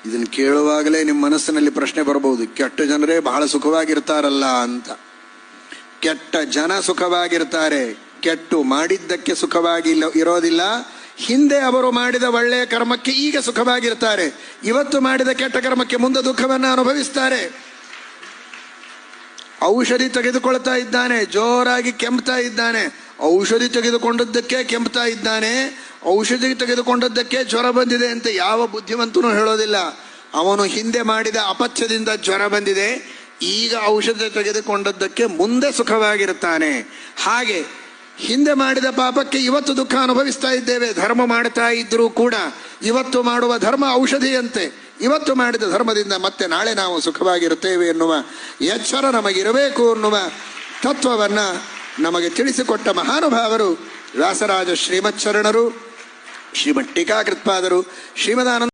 ಇದನ್ನು ಕೇಳುವಾಗಲೇ ನಿಮ್ಮ ಮನಸ್ಸಿನಲ್ಲಿ ಪ್ರಶ್ನೆ ಬರಬಹುದು, ಕೆಟ್ಟ ಜನರೇ ಬಹಳ ಸುಖವಾಗಿರ್ತಾರಲ್ಲ ಅಂತ. ಕೆಟ್ಟ ಜನ ಸುಖವಾಗಿರ್ತಾರೆ, ಕೆಟ್ಟು ಮಾಡಿದ್ದಕ್ಕೆ ಸುಖವಾಗಿ ಇರೋದಿಲ್ಲ. ಹಿಂದೆ ಅವರು ಮಾಡಿದ ಒಳ್ಳೆಯ ಕರ್ಮಕ್ಕೆ ಈಗ ಸುಖವಾಗಿರ್ತಾರೆ. ಇವತ್ತು ಮಾಡಿದ ಕೆಟ್ಟ ಕರ್ಮಕ್ಕೆ ಮುಂದೆ ದುಃಖವನ್ನು ಅನುಭವಿಸ್ತಾರೆ. ಔಷಧಿ ತೆಗೆದುಕೊಳ್ತಾ ಇದ್ದಾನೆ, ಜೋರಾಗಿ ಕೆಮ್ತಾ ಇದ್ದಾನೆ. ಔಷಧಿ ತೆಗೆದುಕೊಂಡದ್ದಕ್ಕೆ ಕೆಮ್ತಾ ಇದ್ದಾನೆ, ಔಷಧಿ ತೆಗೆದುಕೊಂಡದ್ದಕ್ಕೆ ಜ್ವರ ಬಂದಿದೆ ಅಂತ ಯಾವ ಬುದ್ಧಿವಂತನೂ ಹೇಳೋದಿಲ್ಲ. ಅವನು ಹಿಂದೆ ಮಾಡಿದ ಅಪಥ್ಯದಿಂದ ಜ್ವರ ಬಂದಿದೆ, ಈಗ ಔಷಧಿ ತೆಗೆದುಕೊಂಡದ್ದಕ್ಕೆ ಮುಂದೆ ಸುಖವಾಗಿರುತ್ತಾನೆ. ಹಾಗೆ ಹಿಂದೆ ಮಾಡಿದ ಪಾಪಕ್ಕೆ ಇವತ್ತು ದುಃಖ ಅನುಭವಿಸ್ತಾ ಇದ್ದೇವೆ. ಧರ್ಮ ಮಾಡ್ತಾ ಇದ್ರೂ ಕೂಡ ಇವತ್ತು ಮಾಡುವ ಧರ್ಮ ಔಷಧಿಯಂತೆ. ಇವತ್ತು ಮಾಡಿದ ಧರ್ಮದಿಂದ ಮತ್ತೆ ನಾಳೆ ನಾವು ಸುಖವಾಗಿರುತ್ತೇವೆ ಎನ್ನುವ ಎಚ್ಚರ ನಮಗಿರಬೇಕು ಎನ್ನುವ ತತ್ವವನ್ನ ನಮಗೆ ತಿಳಿಸಿಕೊಟ್ಟ ಮಹಾನುಭಾವರು ವ್ಯಾಸರಾಜ ಶ್ರೀಮಚ್ಚರಣರು, ಶ್ರೀಮಠ್ ಟೀಕಾಕೃತ್ಪಾದರು, ಶ್ರೀಮದಾನಂದ